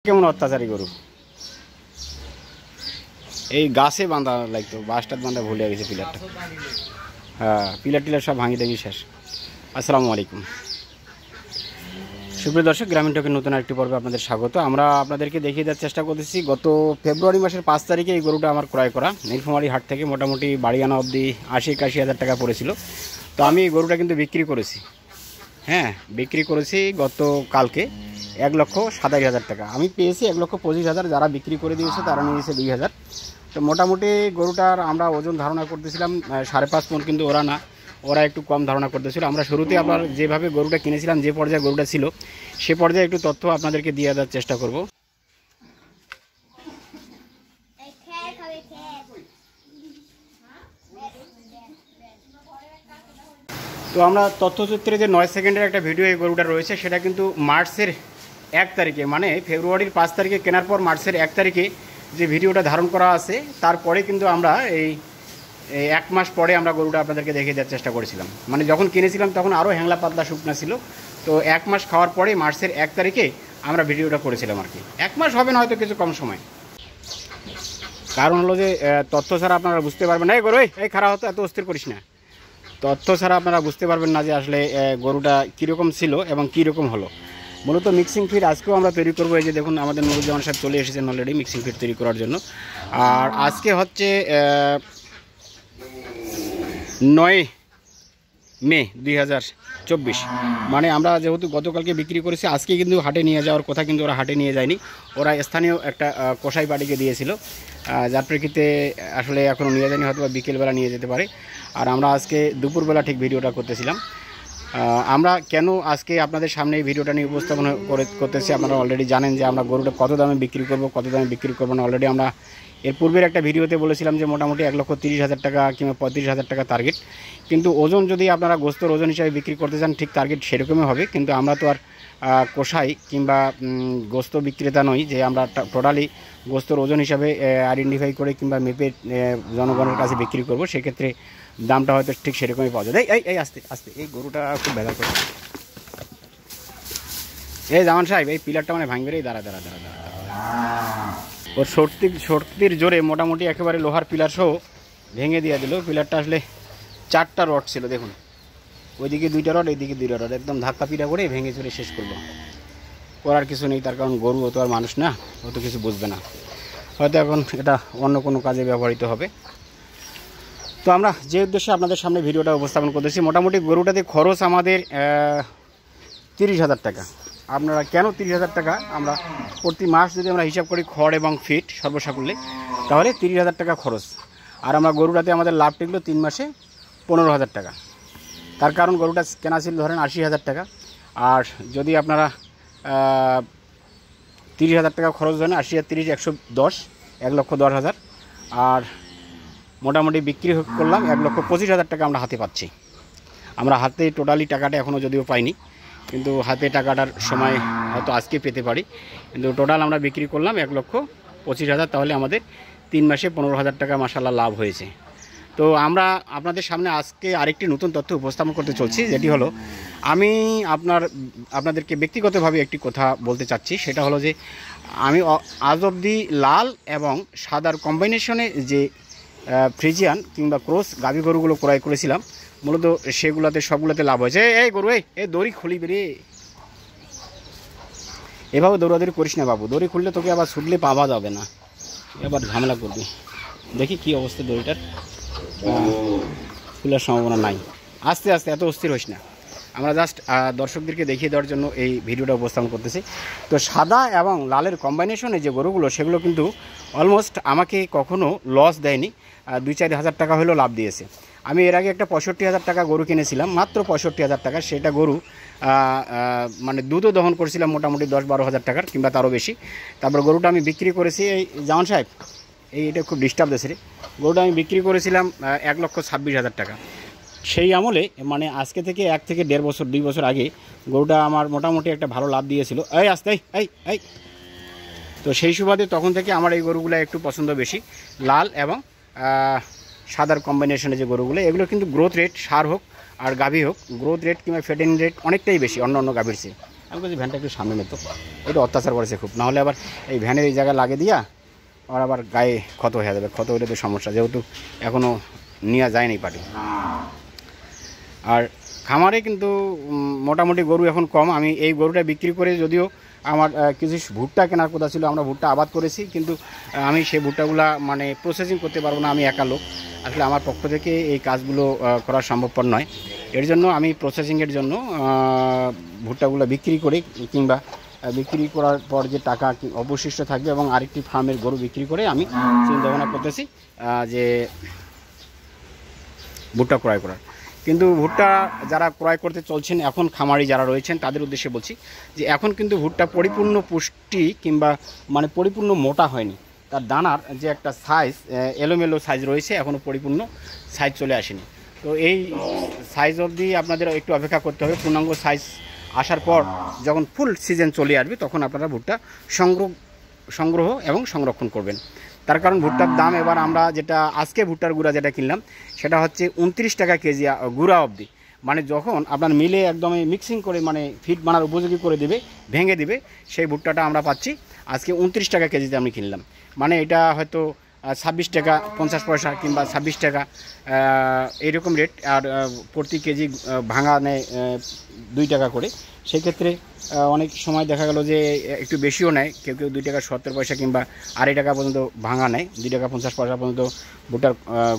কেমন অত্যাচারী গরু এই গাছে বাঁধা লাগতো, বাসটাত বাঁধা ভুলে গেছে পিলারটা। হ্যাঁ, পিলার টিলার সব ভাঙি দেখি শেষ। আসসালামু আলাইকুম সুপ্রিয় দর্শক, গ্রামীণ টকের নতুন একটি পর্বে আপনাদের স্বাগত। আমরা আপনাদেরকে দেখিয়ে দেওয়ার চেষ্টা করতেছি গত ফেব্রুয়ারি মাসের 5 তারিখে এই গরুটা আমার ক্রয় করা নীলফামারী হাট থেকে। মোটামুটি বাড়ি আনা অবধি 80-81 হাজার টাকা পড়েছিল। তো আমি এই গরুটা কিন্তু বিক্রি করেছি, হ্যাঁ বিক্রি করেছি গত কালকে 1,27,000 টাকা। আমি পেয়েছি 1,25,000, যারা বিক্রি করে দিয়েছে তারা নিয়েছে 2,000। তো মোটামুটি গরুটার আমরা ওজন ধারণা করতেছিলাম 5.5 মণ, কিন্তু ওরা না, ওরা একটু কম ধারণা করতেছিল। আমরা শুরুতে আপনার যেভাবে গরুটা কিনেছিলাম, যে পর্যায়ে গরুটা ছিল সে পর্যায়ে একটু তথ্য আপনাদেরকে দিয়ে দেওয়ার চেষ্টা করব। তো আমরা তথ্যসূত্রে যে 9 সেকেন্ডের একটা ভিডিও এই গরুটা রয়েছে, সেটা কিন্তু মার্চের 1 তারিখে, মানে ফেব্রুয়ারির 5 তারিখে কেনার পর মার্চের 1 তারিখে যে ভিডিওটা ধারণ করা আছে, তারপরে কিন্তু আমরা এই 1 মাস পরে আমরা গরুটা আপনাদেরকে দেখিয়ে দেওয়ার চেষ্টা করেছিলাম। মানে যখন কিনেছিলাম তখন আরও হ্যাংলা পাতলা শুকনা ছিল। তো 1 মাস খাওয়ার পরে মার্চের 1 তারিখে আমরা ভিডিওটা করেছিলাম আর কি। 1 মাস হবে না, হয়তো কিছু কম সময়। কারণ হলো যে তথ্য ছাড়া আপনারা বুঝতে পারবেন না। এই গরু এই খারাপ হতো, এত অস্থির করিস না। তথ্য ছাড়া আপনারা বুঝতে পারবেন না যে আসলে গরুটা কীরকম ছিল এবং কীরকম হলো। মূলত মিক্সিং ফিড আজকেও আমরা তৈরি করবো। এই যে দেখুন, আমাদের নুরুজ্জামান সাহেব চলে এসেছেন অলরেডি মিক্সিং ফিড তৈরি করার জন্য। আর আজকে হচ্ছে 9 মে 2024। মানে আমরা যেহেতু গতকালকে বিক্রি করেছি, আজকে কিন্তু হাটে নিয়ে যাওয়ার কথা, কিন্তু ওরা হাটে নিয়ে যায়নি। ওরা স্থানীয় একটা কসাই পাটিকে দিয়েছিল, যার প্রেক্ষিতে আসলে এখনও নিয়ে যায়নি, হয়তো বিকেলবেলা নিয়ে যেতে পারে। আর আমরা আজকে দুপুরবেলা ঠিক ভিডিওটা করতেছিলাম। আমরা কেন আজকে আপনাদের সামনে এই ভিডিওটা নিয়ে উপস্থাপন করতেছি, আপনারা অলরেডি জানেন যে আমরা গরুটা কত দামে বিক্রি করব, কত দামে বিক্রি করবো না। অলরেডি আমরা এর পূর্বের একটা ভিডিওতে বলেছিলাম যে মোটামুটি 1,30,000 টাকা কিংবা 35,000 টাকা টার্গেট। কিন্তু ওজন যদি আপনারা গোস্তর ওজন হিসাবে বিক্রি করতে চান, ঠিক টার্গেট সেরকমই হবে। কিন্তু আমরা তো আর কষাই কিংবা গোস্ত বিক্রেতা নই যে আমরা টোটালি গোস্তর ওজন হিসাবে আইডেন্টিফাই করে কিংবা মেপে জনগণের কাছে বিক্রি করব। সেক্ষেত্রে দামটা হয়তো ঠিক সেরকমই পাওয়া যায়। এই আস্তে আস্তে, এই গরুটা খুব ভেজা করে। এই জামান সাহেব, এই পিলারটা মানে ভাঙবে রে, দাঁড়া দাঁড়া দাঁড়া দাঁড়া। ওর শক্তির জোরে মোটামুটি একেবারে লোহার পিলার সহ ভেঙে দিয়ে দিল। পিলারটা আসলে 4টা রড ছিল, দেখুন ওইদিকে 2টা রড, এইদিকে 2টা রড, একদম ধাক্কা পিটা করে ভেঙে চুরে শেষ করলো। করার কিছু নেই, তার কারণ গরু ও তো আর মানুষ না, ও তো কিছু বুঝবে না। হয়তো এখন এটা অন্য কোনো কাজে ব্যবহৃত হবে। তো আমরা যে উদ্দেশ্যে আপনাদের সামনে ভিডিওটা উপস্থাপন করতেছি, মোটামুটি গরুটাতে খরচ আমাদের 30,000 টাকা। আপনারা কেন 30,000 টাকা? আমরা প্রতি মাস যদি আমরা হিসাব করি খড় এবং ফিট সর্বসাকুল্যে, তাহলে 30,000 টাকা খরচ। আর আমরা গরুটাতে আমাদের লাভ টিকলো 3 মাসে 15,000 টাকা। তার কারণ গরুটা কেনা ছিল ধরেন 80,000 টাকা। আর যদি আপনারা 30,000 টাকা খরচ ধরেন, 80 আর 30 110, 1,10,000। আর মোটামুটি বিক্রি করলাম 1,25,000 টাকা আমরা হাতে পাচ্ছি। আমরা হাতে টোটালি টাকাটা এখনও যদিও পাইনি, কিন্তু হাতে টাকাটার সময় হয়তো আজকে পেতে পারি। কিন্তু টোটাল আমরা বিক্রি করলাম 1,25,000, তাহলে আমাদের 3 মাসে 15,000 টাকা মাশাআল্লাহ লাভ হয়েছে। তো আমরা আপনাদের সামনে আজকে আরেকটি নতুন তথ্য উপস্থাপন করতে চলছি, যেটি হলো আমি আপনাদেরকে ব্যক্তিগতভাবে একটি কথা বলতে চাচ্ছি। সেটা হলো যে আমি আজ অবধি লাল এবং সাদার কম্বিনেশনে যে ফ্রিজিয়ান কিংবা ক্রস গাভী গরুগুলো ক্রয় করেছিলাম, মূলত সেগুলোতে সবগুলোতে লাভ হয়েছে। এই গরু এই দড়ি খুলি বেরিয়ে, এভাবে দৌড়াদৌড়ি করিস না বাবু। দড়ি খুললে তোকে আবার ছুটলে পাওয়া যাবে না, এবার ঝামেলা করবি। দেখি কি অবস্থা দড়িটার, খোলার সম্ভাবনা নাই। আস্তে আস্তে, এত অস্থির হইস না। আমরা জাস্ট দর্শকদেরকে দেখিয়ে দেওয়ার জন্য এই ভিডিওটা উপস্থাপন করতেছি। তো সাদা এবং লালের কম্বিনেশনে যে গরুগুলো, সেগুলো কিন্তু অলমোস্ট আমাকে কখনো লস দেয়নি, 2-4 হাজার টাকা হলেও লাভ দিয়েছে। আমি এর আগে একটা 65,000 টাকা গরু কিনেছিলাম, মাত্র 65,000 টাকা। সেটা গরু মানে দুধও দহন করেছিলাম মোটামুটি 10-12 হাজার টাকার কিংবা তারও বেশি। তারপর গরুটা আমি বিক্রি করেছি, এই জামান সাহেব এইটা খুব ডিস্টার্ব দিয়েছে রে। গরুটা আমি বিক্রি করেছিলাম 1,26,000 টাকা। সেই আমলে মানে আজকে থেকে 1 থেকে 1.5 বছর 2 বছর আগে গরুটা আমার মোটামুটি একটা ভালো লাভ দিয়েছিল। এই আস্তে এই। তো সেই সুবাদে তখন থেকে আমার এই গরুগুলো একটু পছন্দ বেশি, লাল এবং সাদার কম্বিনেশনে যে গরুগুলো। এগুলো কিন্তু গ্রোথ রেট, সার হোক আর গাভী হোক, গ্রোথ রেট কিংবা ফেটেন রেট অনেকটাই বেশি অন্য গাভীর চেয়ে। আমি বলছি ভ্যানটা একটু সামনে নিত, এটা অত্যাচার করেছে খুব, নাহলে আবার এই ভ্যানের এই জায়গায় লাগে দিয়া আর আবার গায়ে ক্ষত হয়ে যাবে, ক্ষত হলে তো সমস্যা, যেহেতু এখনও নেওয়া যায়নি পাটি। আর খামারে কিন্তু মোটামুটি গরু এখন কম। আমি এই গরুটা বিক্রি করে, যদিও আমার কিছু ভুট্টা কেনার কথা ছিল, আমরা ভুট্টা আবাদ করেছি, কিন্তু আমি সেই ভুট্টাগুলা মানে প্রসেসিং করতে পারবো না, আমি একা লোক, আসলে আমার পক্ষ থেকে এই কাজগুলো করা সম্ভবপর নয়। এর জন্য আমি প্রসেসিংয়ের জন্য ভুট্টাগুলো বিক্রি করে, কিংবা বিক্রি করার পর যে টাকা অবশিষ্ট থাকবে এবং আরেকটি ফার্মের গরু বিক্রি করে আমি চিন্তা ভাবনা করতেছি যে ভুট্টা ক্রয় করার। কিন্তু ভুট্টা যারা ক্রয় করতে চলছেন এখন, খামারি যারা রয়েছেন তাদের উদ্দেশ্যে বলছি যে এখন কিন্তু ভুট্টা পরিপূর্ণ পুষ্টি কিংবা মানে পরিপূর্ণ মোটা হয়নি, তার দানার যে একটা সাইজ এলোমেলো সাইজ রয়েছে, এখনও পরিপূর্ণ সাইজ চলে আসেনি। তো এই সাইজ অবধি আপনাদের একটু অপেক্ষা করতে হবে। পূর্ণাঙ্গ সাইজ আসার পর যখন ফুল সিজন চলে আসবে তখন আপনারা ভুট্টা সংগ্রহ এবং সংরক্ষণ করবেন। তার কারণ ভুট্টার দাম এবার আমরা যেটা আজকে ভুট্টার গুঁড়া যেটা কিনলাম সেটা হচ্ছে 29 টাকা কেজি গুঁড়া অবধি, মানে যখন আপনার মিলে একদমই মিক্সিং করে মানে ফিড বানার উপযোগী করে দেবে, ভেঙে দেবে, সেই ভুট্টাটা আমরা পাচ্ছি আজকে 29 টাকা কেজিতে আমি কিনলাম। মানে এটা হয়তো 26 টাকা 50 পয়সা কিংবা 26 টাকা এইরকম রেট। আর প্রতি কেজি ভাঙা নেয় 2 টাকা করে। সেক্ষেত্রে অনেক সময় দেখা গেল যে একটু বেশিও নেয়, কেউ কেউ 2 টাকা 70 পয়সা কিংবা 2.5 টাকা পর্যন্ত ভাঙা নেয়, 2 টাকা 50 পয়সা পর্যন্ত ভুট্টার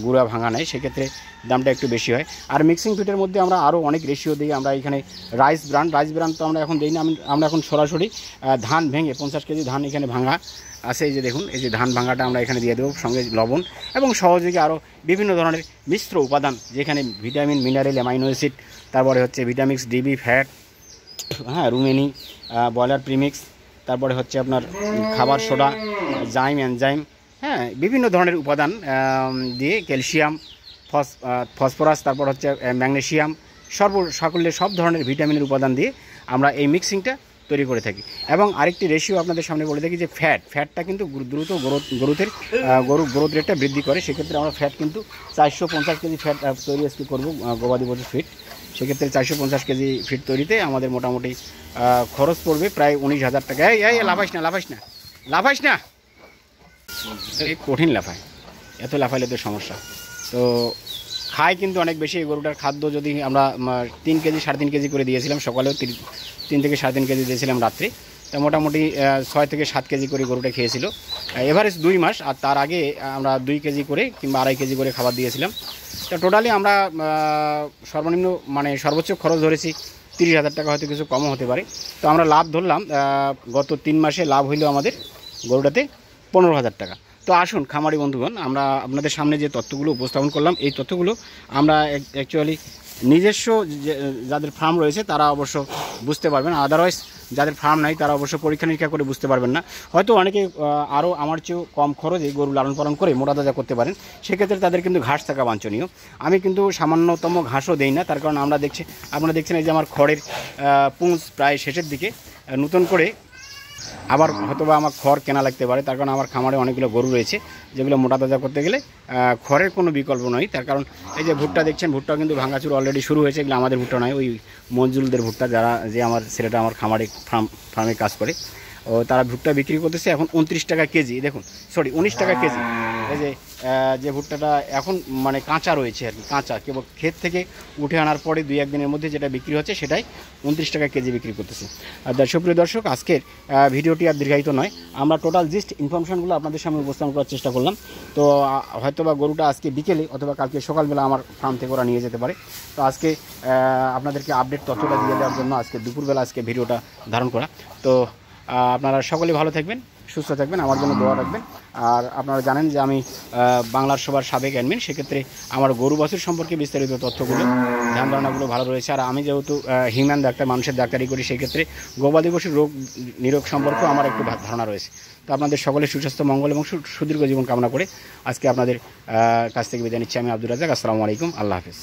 গুঁড়া ভাঙা নেয়, সেক্ষেত্রে দামটা একটু বেশি হয়। আর মিক্সিং ফিটের মধ্যে আমরা আরও অনেক রেশিও দিই। আমরা এখানে রাইস ব্রান্ড তো আমরা এখন দিই না, আমরা এখন সরাসরি ধান ভেঙে 50 কেজি ধান এখানে ভাঙা আছে, এই যে দেখুন, এই যে ধান ভাঙাটা আমরা এখানে দিয়ে দেবো, সঙ্গে লবণ এবং সহযোগী আরও বিভিন্ন ধরনের মিশ্র উপাদান, যেখানে ভিটামিন, মিনারেল, অ্যামাইনো অ্যাসিড, তারপরে হচ্ছে ভিটামিক্স, ডিবি, ফ্যাট, হ্যাঁ, রুমেনি, বয়লার প্রিমিক্স, তারপরে হচ্ছে আপনার খাবার সোডা, জাইম, এনজাইম, হ্যাঁ, বিভিন্ন ধরনের উপাদান দিয়ে, ক্যালসিয়াম, ফসফরাস, তারপর হচ্ছে ম্যাগনেসিয়াম, সকলের সব ধরনের ভিটামিনের উপাদান দিয়ে আমরা এই মিক্সিংটা তৈরি করে থাকি। এবং আরেকটি রেশিও আপনাদের সামনে বলে থাকি যে ফ্যাটটা কিন্তু দ্রুত গরুর গ্রোথ রেটটা বৃদ্ধি করে। সেক্ষেত্রে আমরা ফ্যাট কিন্তু 450 কেজি ফ্যাট তৈরি আজকে করবো গবাদি পশুর ফিট। সেক্ষেত্রে 450 কেজি ফিট তৈরিতে আমাদের মোটামুটি খরচ পড়বে প্রায় 19,000 টাকা। এই লাফাইস না, এই কঠিন লাফায়, এত লাফাইলে তো সমস্যা। তো খায় কিন্তু অনেক বেশি। এই গরুটার খাদ্য যদি আমরা 3 কেজি 3.5 কেজি করে দিয়েছিলাম, সকালেও 3 থেকে 3.5 কেজি দিয়েছিলাম রাত্রে, তা মোটামুটি 6 থেকে 7 কেজি করে গরুটা খেয়েছিল এভারেজ 2 মাস। আর তার আগে আমরা 2 কেজি করে কিংবা 2.5 কেজি করে খাবার দিয়েছিলাম। তো টোটালি আমরা সর্বনিম্ন মানে সর্বোচ্চ খরচ ধরেছি 30,000 টাকা, হয়তো কিছু কমও হতে পারে। তো আমরা লাভ ধরলাম, গত 3 মাসে লাভ হইল আমাদের গরুটাতে 15,000 টাকা। তো আসুন খামারি বন্ধুগণ, আমরা আপনাদের সামনে যে তথ্যগুলো উপস্থাপন করলাম, এই তথ্যগুলো আমরা অ্যাকচুয়ালি নিজস্ব যাদের ফার্ম রয়েছে তারা অবশ্য বুঝতে পারবেন, আদারওয়াইজ যাদের ফার্ম নাই তারা অবশ্য পরীক্ষা নিরীক্ষা করে বুঝতে পারবেন না। হয়তো অনেকে আরও আমার চেয়েও কম খরচে গরু লালন পালন করে মোটা তাজা করতে পারেন, সেক্ষেত্রে তাদের কিন্তু ঘাস থাকা বাঞ্ছনীয়। আমি কিন্তু সামান্যতম ঘাসও দেই না, তার কারণ আপনারা দেখছেন এই যে আমার খড়ের পুঁজ প্রায় শেষের দিকে, নতুন করে আবার হয়তোবা আমার খড় কেনা লাগতে পারে, তার কারণ আমার খামারে অনেকগুলো গরু রয়েছে যেগুলো মোটা তাজা করতে গেলে খড়ের কোনো বিকল্প নয়। তার কারণ এই যে ভুট্টা দেখছেন, ভুট্টা কিন্তু ভাঙাচুর অলরেডি শুরু হয়েছে, এগুলো আমাদের ভুট্টা নয়, ওই মঞ্জুলদের ভুট্টা, যে আমার ছেলেটা আমার ফার্মে কাজ করে, ও তারা ভুট্টা বিক্রি করতেছে এখন 29 টাকা কেজি। দেখুন, 19 টাকা কেজি। এই যে ভুট্টাটা এখন মানে কাঁচা রয়েছে আর কি, কাঁচা, কেবল ক্ষেত থেকে উঠে আনার পরে 2-1 দিনের মধ্যে যেটা বিক্রি হচ্ছে সেটাই 29 টাকা কেজি বিক্রি করতেছে। আর সুপ্রিয় দর্শক, আজকের ভিডিওটি আর দীর্ঘায়িত নয়, আমরা টোটাল জিস্ট ইনফরমেশনগুলো আপনাদের সামনে উপস্থাপন করার চেষ্টা করলাম। তো হয়তোবা গরুটা আজকে বিকেলে অথবা কালকে সকালবেলা আমার ফার্ম থেকে ওরা নিয়ে যেতে পারে। তো আজকে আপনাদেরকে আপডেট তথ্যটা দিয়ে দেওয়ার জন্য আজকে দুপুরবেলা আজকে ভিডিওটা ধারণ করা। তো আপনারা সকলে ভালো থাকবেন, সুস্থ থাকবেন, আমার জন্য দোয়া রাখবেন। আর আপনারা জানেন যে আমি বাংলার সবার সাবেক অ্যাডমিন, সেক্ষেত্রে আমার গরু বাছুর সম্পর্কে বিস্তারিত তথ্যগুলো, ধ্যান ধারণাগুলো ভালো রয়েছে। আর আমি যেহেতু হিউম্যান ডাক্তার, মানুষের ডাক্তারি করি, সেক্ষেত্রে গবাদি পশুর রোগ নিরোগ সম্পর্কেও আমার একটু ধারণা রয়েছে। তো আপনাদের সকলের সুস্বাস্থ্য, মঙ্গল এবং সুদীর্ঘ জীবন কামনা করে আজকে আপনাদের কাছ থেকে বিদায় নিচ্ছি আমি, আব্দুর রাজ্জাক। আসসালামু আলাইকুম, আল্লাহ হাফিজ।